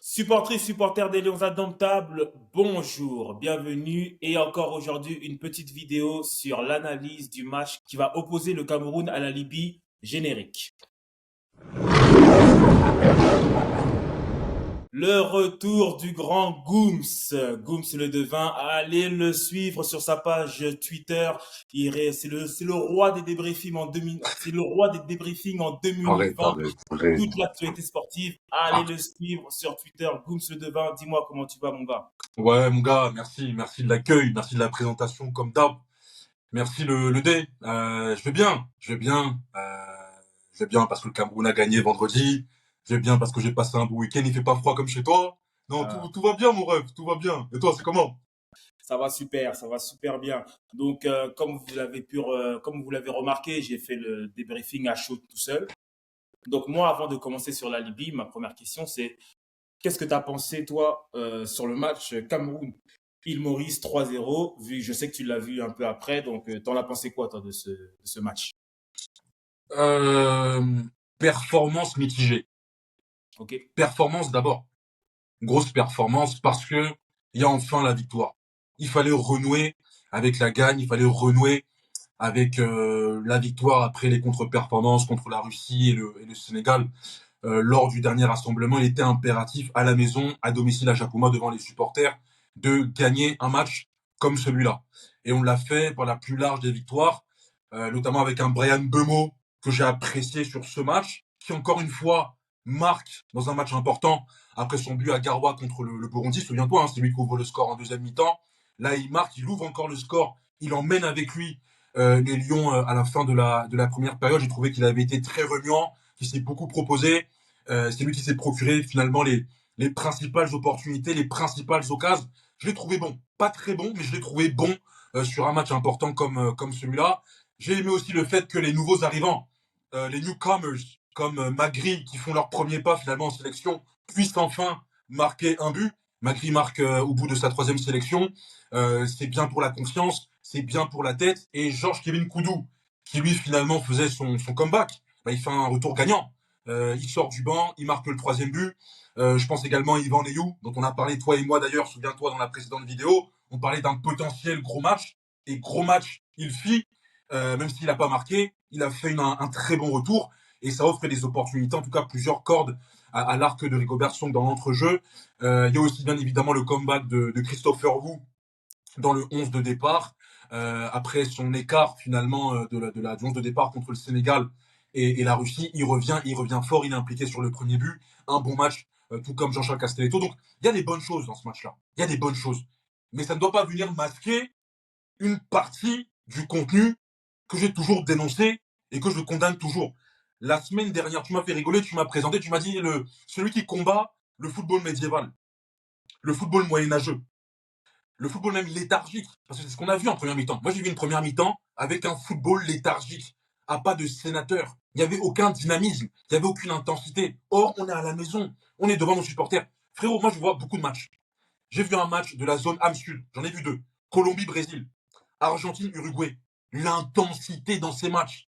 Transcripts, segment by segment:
Supportrices, supporters des Lions Indomptables, bonjour, bienvenue et encore aujourd'hui une petite vidéo sur l'analyse du match qui va opposer le Cameroun à la Libye générique. Le retour du grand Gooms, Gooms le devin, allez le suivre sur sa page Twitter. C'est le roi des débriefings en 2000, c'est le roi des débriefings en Arrête, 2020 arrête, sur arrête. toute l'actualité sportive. Allez Ah, le suivre sur Twitter, Gooms le devin. Dis-moi comment tu vas, mon gars. ouais, mon gars, merci de l'accueil, merci de la présentation comme d'hab. Merci le D. Je vais bien parce que le Cameroun a gagné vendredi. Je vais bien parce que j'ai passé un bon week-end. Il fait pas froid comme chez toi. Non, tout va bien, mon rêve, tout va bien. Et toi, c'est comment? Ça va super bien. Donc, comme vous l'avez remarqué, j'ai fait le débriefing à chaud tout seul. Donc, moi, avant de commencer sur la Libye, ma première question, c'est qu'est-ce que tu as pensé, toi, sur le match Cameroun-Île Maurice 3-0, vu que je sais que tu l'as vu un peu après, donc t'en as pensé quoi, toi, de ce match? Euh, Performance mitigée. Ok. Performance d'abord. Grosse performance parce que il y a enfin la victoire. Il fallait renouer avec la gagne, il fallait renouer avec la victoire après les contre-performances contre la Russie et le Sénégal. Lors du dernier rassemblement, il était impératif à la maison, à domicile à Japoma, devant les supporters, de gagner un match comme celui-là. Et on l'a fait par la plus large des victoires, notamment avec un Brian Bemo que j'ai apprécié sur ce match, qui encore une fois marque dans un match important après son but à Garoua contre le Burundi. Souviens-toi, hein, c'est lui qui ouvre le score en deuxième mi-temps. Là, il marque, il ouvre encore le score, il emmène avec lui les Lions à la fin de la première période. J'ai trouvé qu'il avait été très remuant, qu'il s'est beaucoup proposé. C'est lui qui s'est procuré finalement les principales opportunités, les principales occasions. Je l'ai trouvé bon. Pas très bon, mais je l'ai trouvé bon sur un match important comme celui-là. J'ai aimé aussi le fait que les nouveaux arrivants, les newcomers, comme Magri, qui font leur premier pas finalement en sélection, puissent enfin marquer un but. Magri marque au bout de sa troisième sélection. C'est bien pour la confiance, c'est bien pour la tête. Et Georges Kevin Koudou, qui lui finalement faisait son comeback, bah, il fait un retour gagnant. Il sort du banc, il marque le troisième but. Je pense également à Yvan Neyou, dont on a parlé toi et moi d'ailleurs, souviens-toi dans la précédente vidéo. On parlait d'un potentiel gros match. Et gros match, il fit. Même s'il n'a pas marqué, il a fait un très bon retour. Et ça offre des opportunités, en tout cas plusieurs cordes à l'arc de Rigobert Song dans l'entrejeu. Il y a aussi bien évidemment le comeback de Christopher Wu dans le 11 de départ. Après son écart finalement du 11 de départ contre le Sénégal et la Russie, il revient fort, il est impliqué sur le premier but. Un bon match, tout comme Jean-Charles Castelletto. Donc il y a des bonnes choses dans ce match-là. Il y a des bonnes choses. Mais ça ne doit pas venir masquer une partie du contenu que j'ai toujours dénoncé et que je condamne toujours. La semaine dernière, tu m'as fait rigoler, tu m'as présenté, tu m'as dit celui qui combat le football médiéval, le football moyenâgeux, le football même léthargique, parce que c'est ce qu'on a vu en première mi-temps. Moi, j'ai vu une première mi-temps avec un football léthargique, à pas de sénateur. Il n'y avait aucun dynamisme, il n'y avait aucune intensité. Or, on est à la maison, on est devant nos supporters. Frérot, moi, je vois beaucoup de matchs. J'ai vu un match de la zone âme sud, j'en ai vu deux. Colombie-Brésil, Argentine-Uruguay. L'intensité dans ces matchs.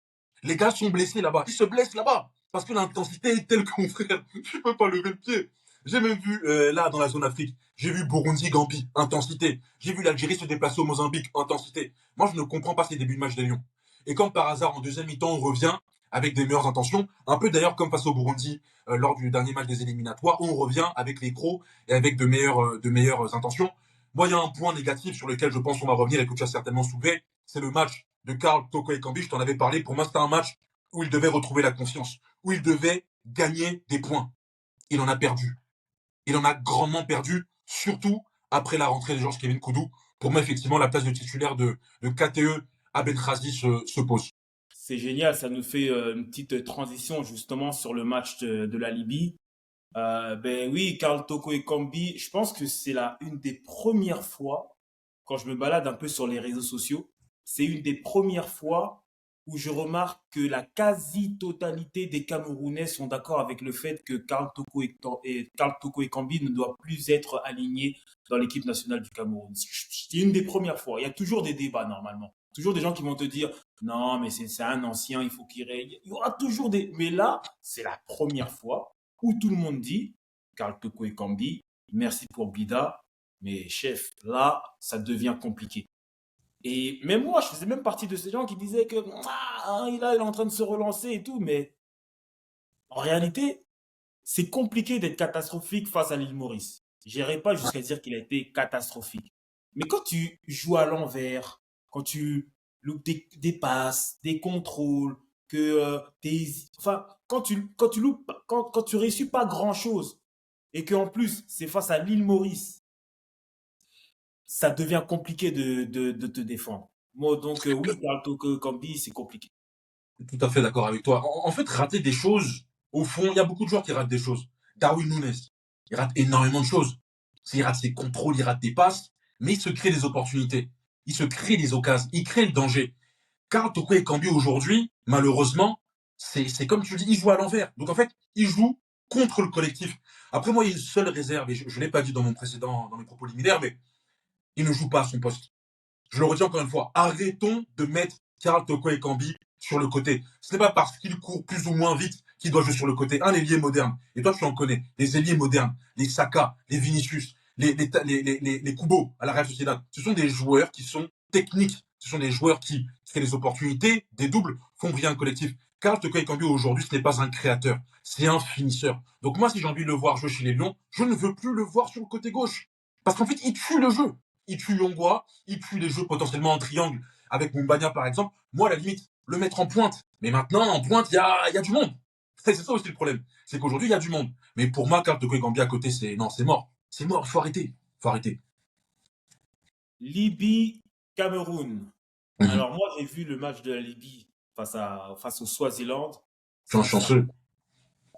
Les gars sont blessés là-bas, ils se blessent là-bas, parce que l'intensité est telle qu'on, frère, tu peux pas lever le pied. J'ai même vu, là, dans la zone Afrique, j'ai vu Burundi-Gambie, intensité. J'ai vu l'Algérie se déplacer au Mozambique, intensité. Moi, je ne comprends pas ces débuts de match des Lions. Et comme par hasard, en deuxième mi-temps, on revient avec des meilleures intentions. Un peu d'ailleurs comme face au Burundi lors du dernier match des éliminatoires, on revient avec les crocs et avec de meilleures intentions. Moi, il y a un point négatif sur lequel je pense qu'on va revenir et que tu as certainement soulevé, c'est le match de Karl Toko Ekambi. Je t'en avais parlé. Pour moi, c'était un match où il devait retrouver la confiance, où il devait gagner des points. Il en a perdu. Il en a grandement perdu, surtout après la rentrée de Georges Kevin Koudou. Pour moi, effectivement, la place de titulaire de KTE à Benkrazi se pose. C'est génial, ça nous fait une petite transition justement sur le match de la Libye. Ben oui, Karl Toko et Kambi, je pense que c'est une des premières fois, quand je me balade un peu sur les réseaux sociaux, c'est une des premières fois où je remarque que la quasi-totalité des Camerounais sont d'accord avec le fait que Karl Toko et Kambi ne doivent plus être alignés dans l'équipe nationale du Cameroun. C'est une des premières fois. Il y a toujours des débats normalement. Toujours des gens qui vont te dire non, mais c'est un ancien, il faut qu'il règne. Il y aura toujours des. Mais là, c'est la première fois où tout le monde dit Karl Toko et Kambi. Merci pour Bida. Mais chef, là, ça devient compliqué. Et même moi, je faisais même partie de ces gens qui disaient que il est en train de se relancer et tout. Mais en réalité, c'est compliqué d'être catastrophique face à l'île Maurice. J'irai pas jusqu'à dire qu'il a été catastrophique. Mais quand tu joues à l'envers, quand tu loupes des passes, des contrôles, que enfin, quand tu réussis pas grand chose, et qu'en plus c'est face à l'île Maurice, ça devient compliqué de te défendre. Moi, donc, oui, Karl Toko Kambi, c'est compliqué. Tout à fait d'accord avec toi. En fait, rater des choses, au fond, il y a beaucoup de joueurs qui ratent des choses. Darwin Nunes, il rate énormément de choses. Il rate ses contrôles, il rate des passes, mais il se crée des opportunités. Il se crée des occasions, il crée le danger. Karl Toko Ekambi aujourd'hui, malheureusement, c'est comme tu le dis, il joue à l'envers. Donc en fait, il joue contre le collectif. Après moi, il y a une seule réserve, et je ne l'ai pas dit dans mes propos liminaires, mais il ne joue pas à son poste. Je le retiens encore une fois. Arrêtons de mettre Karl Toko Ekambi sur le côté. Ce n'est pas parce qu'il court plus ou moins vite qu'il doit jouer sur le côté. Un ailier moderne. Et toi, tu en connais. Les ailiers modernes, les Saka, les Vinicius, les Kubo à la Real Sociedad. Ce sont des joueurs qui sont techniques. Ce sont des joueurs qui créent des opportunités, des doubles, font briller un collectif. Karl Toko Ekambi aujourd'hui, ce n'est pas un créateur. C'est un finisseur. Donc moi, si j'ai envie de le voir jouer chez les Lions, je ne veux plus le voir sur le côté gauche. Parce qu'en fait, il tue le jeu. Il tue Longwa, il tue les jeux potentiellement en triangle avec Mumbania par exemple. Moi, à la limite, le mettre en pointe. Mais maintenant, en pointe, il y a du monde. C'est ça aussi le problème. C'est qu'aujourd'hui, il y a du monde. Mais pour moi, Karl Toko Ekambi à côté, non, c'est mort. C'est mort, faut arrêter. Faut arrêter. Libye, Cameroun. Mhm. Alors moi, j'ai vu le match de la Libye face au Swaziland. Je suis un Sincèrement, chanceux.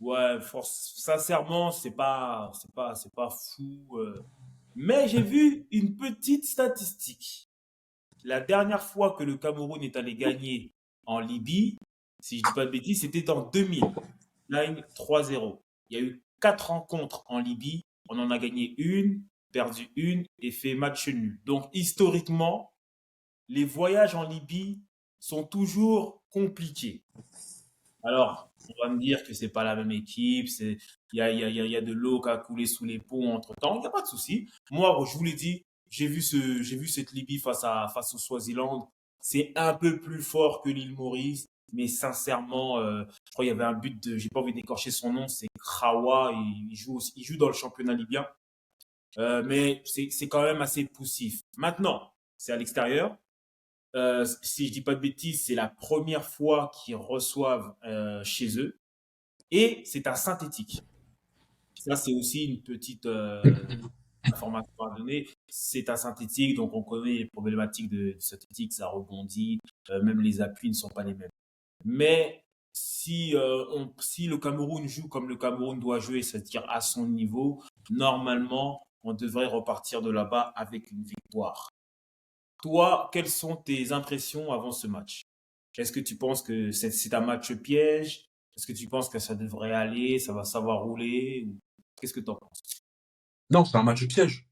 ouais, sincèrement, c'est pas fou. Mais j'ai vu une petite statistique. La dernière fois que le Cameroun est allé gagner en Libye, si je dis pas de bêtises, c'était en 2000. Line 3-0. Il y a eu 4 rencontres en Libye. On en a gagné une, perdu une et fait match nul. Donc historiquement, les voyages en Libye sont toujours compliqués. Alors, on va me dire que c'est pas la même équipe, il y a de l'eau qui a coulé sous les ponts entre-temps, il n'y a pas de souci. Moi, je vous l'ai dit, j'ai vu cette Libye face au Swaziland. C'est un peu plus fort que l'île Maurice, mais sincèrement, je crois qu'il y avait un but j'ai pas envie d'écorcher son nom, c'est Krawa, il joue dans le championnat libyen. Mais c'est quand même assez poussif. Maintenant, c'est à l'extérieur. Si je dis pas de bêtises, c'est la première fois qu'ils reçoivent chez eux. Et c'est un synthétique. Ça, c'est aussi une petite information à donner. C'est un synthétique, donc on connaît les problématiques de synthétique, ça rebondit, même les appuis ne sont pas les mêmes. Mais si le Cameroun joue comme le Cameroun doit jouer, c'est-à-dire à son niveau, normalement, on devrait repartir de là-bas avec une victoire. Toi, quelles sont tes impressions avant ce match? Est-ce que tu penses que c'est un match piège? Est-ce que tu penses que ça devrait aller, ça va savoir rouler? Qu'est-ce que tu en penses? Non, c'est un match piège.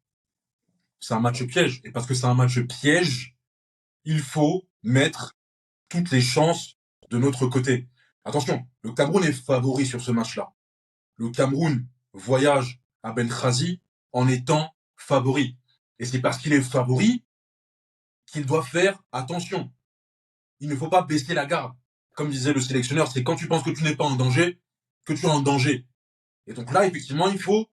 C'est un match piège. Et parce que c'est un match piège, il faut mettre toutes les chances de notre côté. Attention, le Cameroun est favori sur ce match-là. Le Cameroun voyage à Benghazi en étant favori. Et c'est parce qu'il est favori qu'il doit faire attention. Il ne faut pas baisser la garde. Comme disait le sélectionneur, c'est quand tu penses que tu n'es pas en danger, que tu es en danger. Et donc là, effectivement, il faut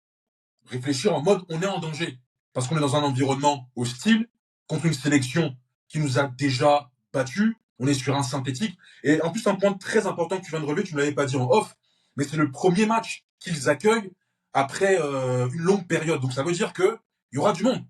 réfléchir en mode on est en danger. Parce qu'on est dans un environnement hostile, contre une sélection qui nous a déjà battus. On est sur un synthétique. Et en plus, un point très important que tu viens de relever, tu ne l'avais pas dit en off, mais c'est le premier match qu'ils accueillent après une longue période. Donc ça veut dire qu'il y aura du monde.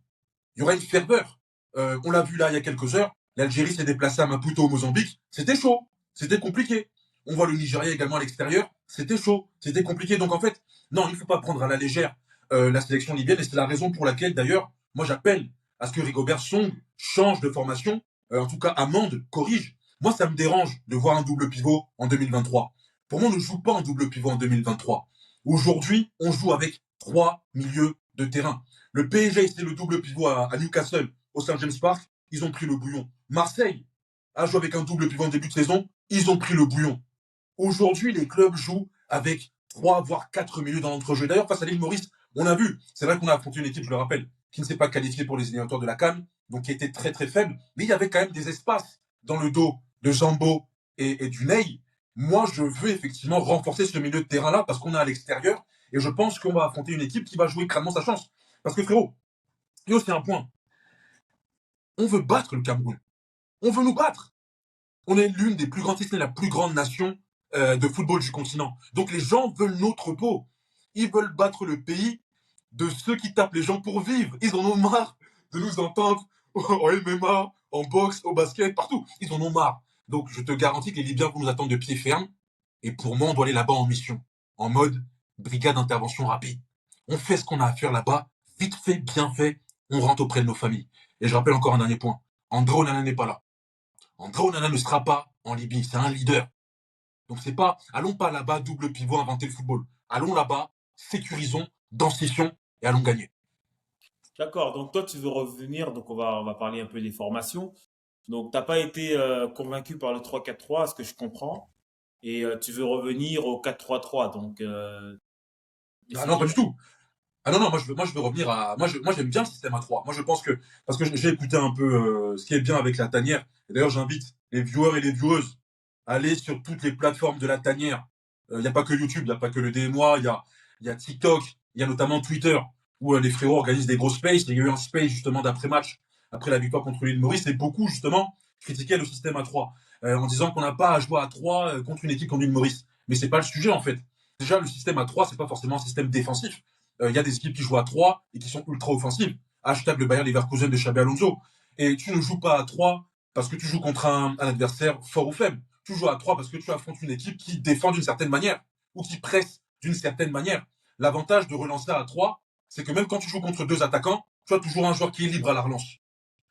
Il y aura une ferveur. On l'a vu là il y a quelques heures. L'Algérie s'est déplacée à Maputo au Mozambique. C'était chaud. C'était compliqué. On voit le Nigeria également à l'extérieur. C'était chaud. C'était compliqué. Donc en fait, non, il ne faut pas prendre à la légère la sélection libyenne. Et c'est la raison pour laquelle, d'ailleurs, moi j'appelle à ce que Rigobert Song change de formation. En tout cas, amende, corrige. Moi, ça me dérange de voir un double pivot en 2023. Pour moi, on ne joue pas en double pivot en 2023. Aujourd'hui, on joue avec 3 milieux de terrain. Le PSG, c'est le double pivot à Newcastle, au St. James Park. Ils ont pris le bouillon. Marseille a joué avec un double pivot en début de saison. Ils ont pris le bouillon. Aujourd'hui, les clubs jouent avec 3 voire 4 minutes dans l'entrejeu. D'ailleurs, face à l'île Maurice, on a vu, c'est vrai qu'on a affronté une équipe, je le rappelle, qui ne s'est pas qualifiée pour les éliminatoires de la CAN, donc qui était très très faible, mais il y avait quand même des espaces dans le dos de Zambo et du Ney. Moi, je veux effectivement renforcer ce milieu de terrain-là parce qu'on est à l'extérieur et je pense qu'on va affronter une équipe qui va jouer crânement sa chance. Parce que frérot, il y a aussi un point. On veut battre le Cameroun. On veut nous battre. On est l'une des plus grandes, si ce n'est la plus grande nation de football du continent. Donc les gens veulent notre peau. Ils veulent battre le pays de ceux qui tapent les gens pour vivre. Ils en ont marre de nous entendre en MMA, en boxe, au basket, partout. Ils en ont marre. Donc je te garantis que les Libyens vont nous attendre de pied ferme. Et pour moi, on doit aller là-bas en mission. En mode brigade d'intervention rapide. On fait ce qu'on a à faire là-bas. Vite fait, bien fait. On rentre auprès de nos familles. Et je rappelle encore un dernier point. André Onana n'est pas là. André Onana ne sera pas en Libye. C'est un leader. Donc c'est pas, allons pas là-bas, double pivot, inventer le football. Allons là-bas, sécurisons, densifions et allons gagner. D'accord, donc toi tu veux revenir, donc on va parler un peu des formations. Donc t'as pas été convaincu par le 3-4-3, à ce que je comprends, et tu veux revenir au 4-3-3. Donc Ah non, pas explique-moi. du tout. Ah non, non, moi je veux revenir à. Moi j'aime bien le système à 3. Moi je pense que. Parce que j'ai écouté un peu ce qui est bien avec la tanière. Et d'ailleurs, j'invite les viewers et les vieweuses à aller sur toutes les plateformes de la tanière. Il n'y a pas que YouTube, il n'y a pas que le DMOA, il y a TikTok, il y a notamment Twitter, où les frérots organisent des gros spaces. Il y a eu un space justement d'après-match, après la victoire contre l'île Maurice, et beaucoup justement critiquaient le système à 3, en disant qu'on n'a pas à jouer à 3 contre une équipe comme l'île Maurice. Mais c'est pas le sujet en fait. Déjà, le système à 3, c'est pas forcément un système défensif. Il y a des équipes qui jouent à 3 et qui sont ultra offensives. Hashtag le Bayern Leverkusen de Xabi Alonso. Et tu ne joues pas à 3 parce que tu joues contre un adversaire fort ou faible. Tu joues à 3 parce que tu affrontes une équipe qui défend d'une certaine manière ou qui presse d'une certaine manière. L'avantage de relancer à 3, c'est que même quand tu joues contre deux attaquants, tu as toujours un joueur qui est libre à la relance.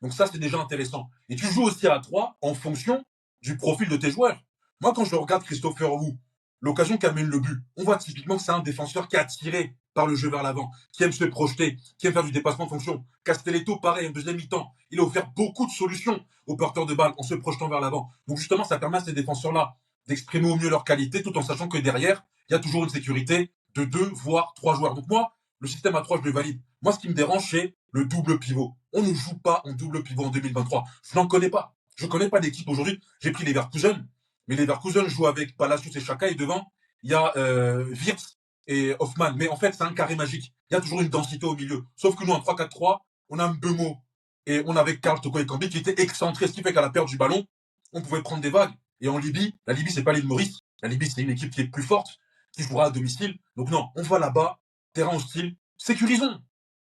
Donc ça, c'est déjà intéressant. Et tu joues aussi à 3 en fonction du profil de tes joueurs. Moi, quand je regarde Christopher Wu, l'occasion qu'amène le but, on voit typiquement que c'est un défenseur qui est attiré par le jeu vers l'avant, qui aime se projeter, qui aime faire du dépassement de fonction. Castelletto, pareil, en deuxième mi-temps, il a offert beaucoup de solutions aux porteurs de balles en se projetant vers l'avant. Donc justement, ça permet à ces défenseurs-là d'exprimer au mieux leur qualité, tout en sachant que derrière, il y a toujours une sécurité de 2 voire 3 joueurs. Donc moi, le système à 3, je le valide. Moi, ce qui me dérange, c'est le double pivot. On ne joue pas en double pivot en 2023. Je n'en connais pas. Je ne connais pas d'équipe aujourd'hui. J'ai pris les Leverkusen, mais les Leverkusen jouent avec Palacios et Chaka, et devant, il y a Wirtz et Hoffman. Mais en fait, c'est un carré magique. Il y a toujours une densité au milieu. Sauf que nous, en 3-4-3, on a un Mbeumo et on avait Karl Toko Ekambi qui était excentré, ce qui fait qu'à la perte du ballon, on pouvait prendre des vagues. Et en Libye, la Libye, c'est pas l'île Maurice. La Libye, c'est une équipe qui est plus forte, qui jouera à domicile. Donc non, on va là-bas, terrain hostile, sécurisons.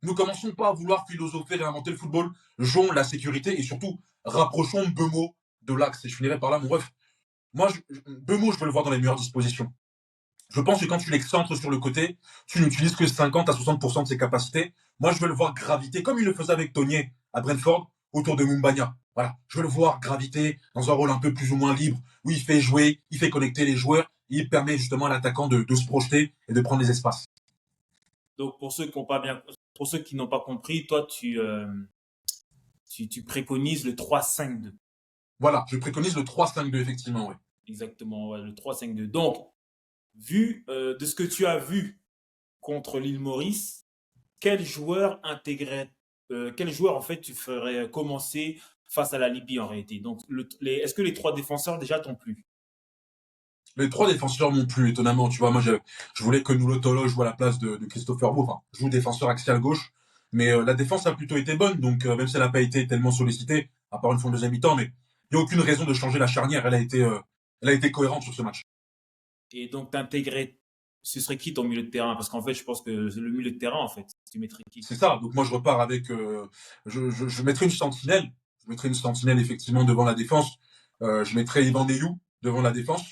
Ne commençons pas à vouloir philosopher et inventer le football. Jouons la sécurité et surtout, rapprochons Mbeumo de l'axe. Et je finirai par là, mon ref. Moi, Bemo, je veux le voir dans les meilleures dispositions. Je pense que quand tu l'excentres sur le côté, tu n'utilises que 50 à 60% de ses capacités. Moi, je veux le voir graviter, comme il le faisait avec Tonier à Brentford, autour de Mumbagna. Voilà. Je veux le voir graviter dans un rôle un peu plus ou moins libre, où il fait jouer, il fait connecter les joueurs, et il permet justement à l'attaquant de se projeter et de prendre les espaces. Donc pour ceux qui n'ont pas compris, toi tu préconises le 3-5-2. Voilà. Je préconise le 3-5-2, effectivement, ouais. Exactement, ouais, le 3-5-2. Donc, vu de ce que tu as vu contre l'île Maurice, quel joueur en fait tu ferais commencer face à la Libye en réalité? Donc, est-ce que les trois défenseurs déjà t'ont plu? Les 3 défenseurs m'ont plu, étonnamment. Tu vois, moi, je voulais que Noulotolo joue à la place de Christopher Beau. Enfin, joue défenseur axial gauche. Mais la défense a plutôt été bonne. Donc, même si elle n'a pas été tellement sollicitée, à part une fois en deuxième mi-temps, mais il n'y a aucune raison de changer la charnière. Elle a été cohérente sur ce match. Et donc, ce serait qui ton milieu de terrain? Parce qu'en fait, je pense que le milieu de terrain, en fait, tu mettrais qui? C'est ça. Donc, moi, je repars avec. Je mettrai une sentinelle. Je mettrai une sentinelle, effectivement, devant la défense. Je mettrai Ivan Neyou devant la défense,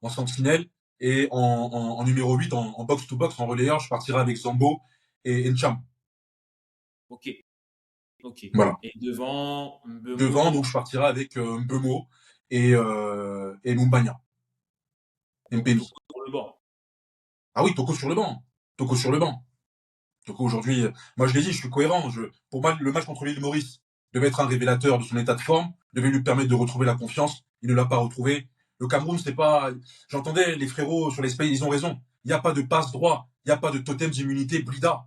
en sentinelle. Et en numéro 8, en box-to-box, en relayeur, je partirai avec Zambo et Encham. Ok, ok. Voilà. Et devant Devant, Mbemo, donc, je partirai avec Mbeumo et Mumbagna. donc Mpeno. Toko sur le banc. Ah oui, Toko sur le banc. Toko sur le banc. Toko aujourd'hui, moi je l'ai dit, je suis cohérent. Pour moi, le match contre l'île Maurice devait être un révélateur de son état de forme, devait lui permettre de retrouver la confiance. Il ne l'a pas retrouvé. Le Cameroun, c'est pas. J'entendais les frérots sur les spaces, ils ont raison. Il n'y a pas de passe droit, il n'y a pas de totem d'immunité. Blida,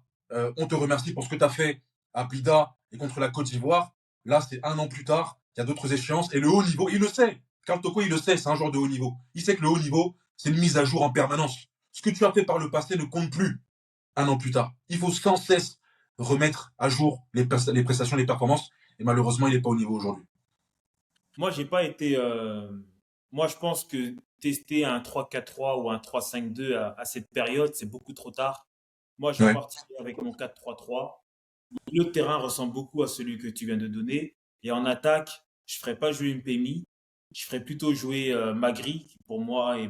on te remercie pour ce que tu as fait à Blida et contre la Côte d'Ivoire. Là, c'est un an plus tard, il y a d'autres échéances. Et le haut niveau, il le sait. Karl Toko, il le sait, c'est un joueur de haut niveau. Il sait que le haut niveau, c'est une mise à jour en permanence. Ce que tu as fait par le passé ne compte plus un an plus tard. Il faut sans cesse remettre à jour les prestations, les performances. Et malheureusement, il n'est pas au niveau aujourd'hui. Moi, j'ai pas été. Moi, je pense que tester un 3-4-3 ou un 3-5-2 à cette période, c'est beaucoup trop tard. Moi, je Ouais. partirais avec mon 4-3-3. Le terrain ressemble beaucoup à celui que tu viens de donner. Et en attaque, je ne ferais pas jouer Mpemi. Je ferais plutôt jouer Magri, qui pour moi est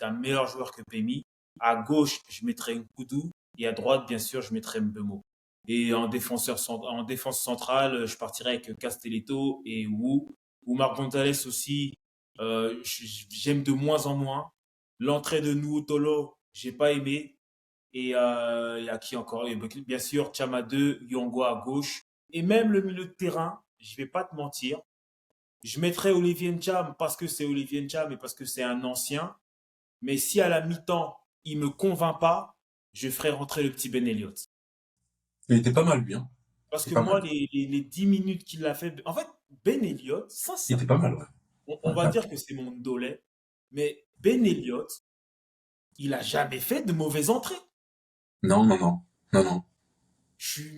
un meilleur joueur que Pemi. À gauche, je mettrais Nkoudou. Et à droite, bien sûr, je mettrais Mbemo. Et en défense centrale, je partirais avec Castelletto et Wu. Ou Marc Gonzalez aussi, j'aime de moins en moins. L'entrée de Nuotolo, j'ai pas aimé. Et il y a qui encore? Et bien sûr, Chama 2, Yongo à gauche. Et même le milieu de terrain, je vais pas te mentir. Je mettrais Olivier Ncham parce que c'est Olivier Ncham et parce que c'est un ancien. Mais si à la mi-temps, il me convainc pas, je ferai rentrer le petit Ben Elliott. Il était pas mal, lui. Hein. Parce Il que était pas moi, mal. les 10 minutes qu'il a fait. En fait, Ben Elliott, Il était pas sincèrement, mal, ouais. on Ouais, va ouais. dire que c'est mon dolé. Mais Ben Elliott, il a jamais fait de mauvaise entrée. Non, non, non. Non, non.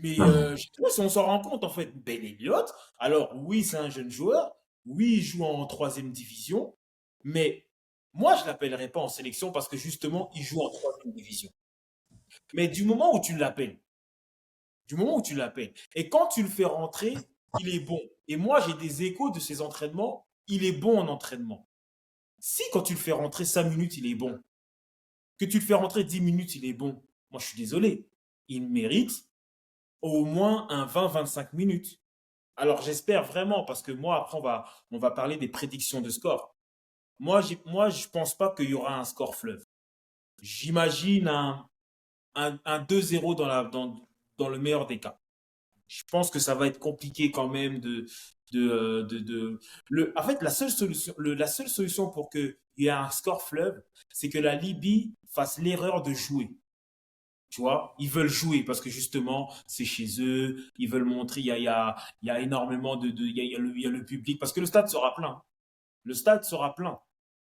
Mais Non, non. je sais pas si on s'en rend compte en fait. Ben Elliott, alors oui, c'est un jeune joueur, oui, il joue en troisième division, mais moi je l'appellerai pas en sélection parce que justement il joue en troisième division. Mais du moment où tu l'appelles, et quand tu le fais rentrer, il est bon. Et moi j'ai des échos de ses entraînements, il est bon en entraînement. Si quand tu le fais rentrer 5 minutes, il est bon, que tu le fais rentrer 10 minutes, il est bon, moi je suis désolé, il mérite au moins un 20-25 minutes. Alors j'espère vraiment, parce que moi, après, on va parler des prédictions de score. Moi, je pense pas qu'il y aura un score fleuve. J'imagine un 2-0 dans le meilleur des cas. Je pense que ça va être compliqué quand même en fait, la seule solution pour qu'il y ait un score fleuve, c'est que la Libye fasse l'erreur de jouer. Tu vois, ils veulent jouer parce que justement, c'est chez eux. Ils veulent montrer, il y a énormément il y a le public parce que le stade sera plein. Le stade sera plein.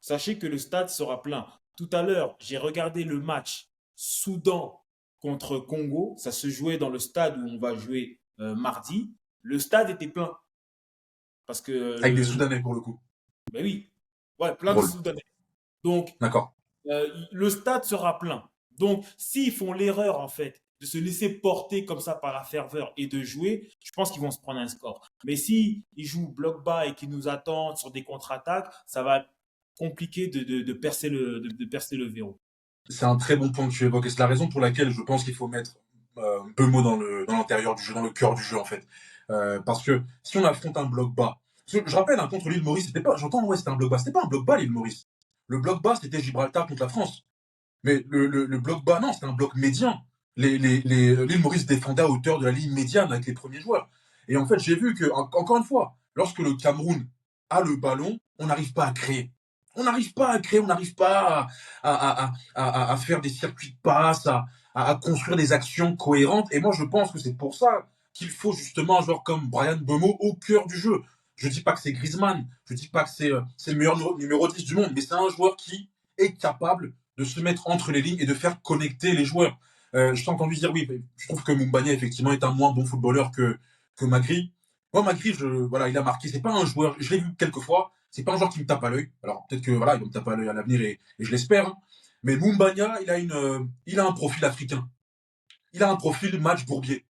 Sachez que le stade sera plein. Tout à l'heure, j'ai regardé le match Soudan contre Congo. Ça se jouait dans le stade où on va jouer mardi. Le stade était plein parce que Avec des Soudanais, pour le coup. ben oui, ouais, plein de Drôle. Soudanais. Donc, D'accord. le stade sera plein. Donc, s'ils font l'erreur, en fait, de se laisser porter comme ça par la ferveur et de jouer, je pense qu'ils vont se prendre un score. Mais si ils jouent bloc bas et qu'ils nous attendent sur des contre-attaques, ça va être compliqué de percer le verrou. C'est un très bon point que tu évoques. Et c'est la raison pour laquelle je pense qu'il faut mettre Bemo dans l'intérieur du jeu, dans le cœur du jeu, en fait. Parce que si on affronte un bloc bas, parce que je rappelle, hein, contre l'île Maurice, c'était pas, j'entends, ouais, c'était un bloc bas. C'était pas un bloc bas, l'île Maurice. Le bloc bas, c'était Gibraltar contre la France. Mais le bloc bas, non, c'était un bloc médian. L'île Maurice défendait à hauteur de la ligne médiane avec les premiers joueurs. Et en fait, j'ai vu que, encore une fois, lorsque le Cameroun a le ballon, on n'arrive pas à créer. On n'arrive pas à créer, on n'arrive pas à faire des circuits de passe, à construire des actions cohérentes. Et moi, je pense que c'est pour ça qu'il faut justement un joueur comme Brian Bemo au cœur du jeu. Je dis pas que c'est Griezmann, je dis pas que c'est le meilleur numéro 10 du monde, mais c'est un joueur qui est capable de se mettre entre les lignes et de faire connecter les joueurs. Je t'ai entendu dire, oui, je trouve que Mumbagna, effectivement, est un moins bon footballeur que Magri. Moi, Magri, voilà, il a marqué. C'est pas un joueur, je l'ai vu quelques fois, c'est pas un joueur qui me tape à l'œil. Alors, peut-être que, voilà, il va me taper à l'œil à l'avenir et je l'espère. Hein. Mais Mumbagna, il a un profil africain. Il a un profil match bourbier.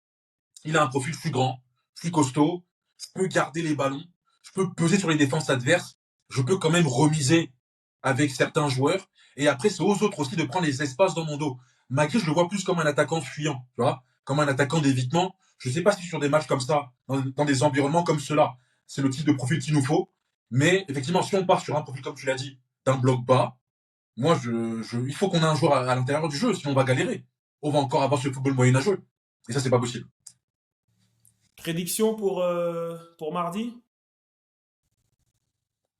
Il a un profil, je suis grand, je suis costaud, je peux garder les ballons, je peux peser sur les défenses adverses, je peux quand même remiser avec certains joueurs. Et après, c'est aux autres aussi de prendre les espaces dans mon dos. Magri, je le vois plus comme un attaquant fuyant, tu vois, comme un attaquant d'évitement. Je ne sais pas si sur des matchs comme ça, dans des environnements comme cela, c'est le type de profil qu'il nous faut. Mais effectivement, si on part sur un profil, comme tu l'as dit, d'un bloc bas, moi, il faut qu'on ait un joueur à l'intérieur du jeu, sinon on va galérer. On va encore avoir ce football moyenâgeux. Et ça, c'est pas possible. Prédiction pour mardi?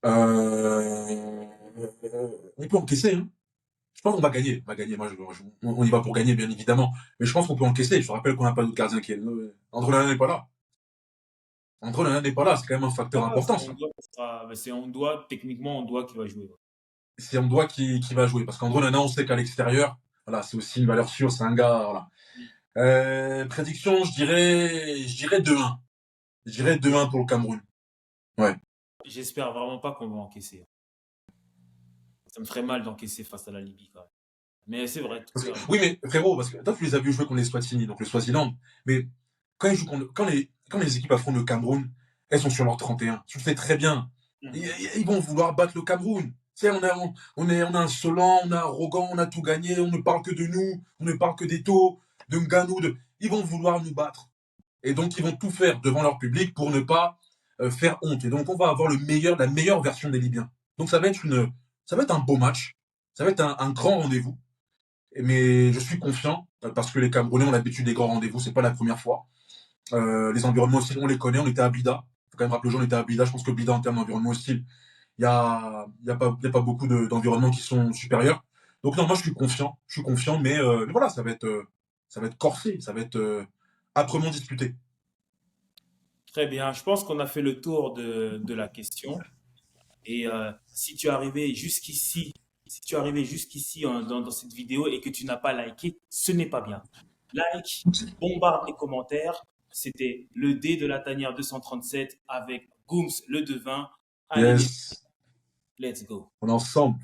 Euh, on peut encaisser, hein. Je pense qu'on va gagner. On va gagner. On y va pour gagner, bien évidemment. Mais je pense qu'on peut encaisser. Je te rappelle qu'on n'a pas d'autre gardien qui est. André Onana n'est pas là. André Onana n'est pas là. C'est quand même un facteur Ah, important, ça. c'est on doit, techniquement, on doit qui va jouer. Ouais. C'est Ondoa qui va jouer. Parce qu'André Onana, on sait qu'à l'extérieur, voilà, c'est aussi une valeur sûre. C'est un gars, voilà. Prédiction, je dirais 2-1. Je dirais 2-1 pour le Cameroun. Ouais. J'espère vraiment pas qu'on va encaisser. Ça me ferait mal d'encaisser face à la Libye, quand même. Mais c'est vrai, tout est Oui, mais frérot, parce que toi, tu les as vus jouer contre les Swatini, donc le Swaziland. Mais quand les équipes affrontent le Cameroun, elles sont sur leur 31. Tu le sais très bien. Ils, Mhm. ils vont vouloir battre le Cameroun. Tu sais, on est insolent, on est arrogant, on a tout gagné, on ne parle que de nous, on ne parle que des taux, de Nganou. Ils vont vouloir nous battre. Et donc, ils vont tout faire devant leur public pour ne pas faire honte. Et donc, on va avoir la meilleure version des Libyens. Donc, ça va être un beau match. Ça va être un grand rendez-vous. Mais je suis confiant parce que les Camerounais ont l'habitude des grands rendez-vous, c'est pas la première fois. Les environnements hostiles, on les connaît, on était à Blida. Faut quand même rappeler aux gens, on était à Blida. Je pense que Blida, en termes d'environnement hostile, il y a pas beaucoup d'environnements qui sont supérieurs. Donc non, moi je suis confiant, mais voilà, ça va être corsé, ça va être âprement disputé. Très bien. Je pense qu'on a fait le tour de la question. Et si tu es arrivé jusqu'ici, si tu es arrivé jusqu'ici dans cette vidéo et que tu n'as pas liké, ce n'est pas bien. Like, bombarde les commentaires. C'était le dé de la tanière 237 avec Gooms le devin. Allez les, Yes, let's go. on est ensemble.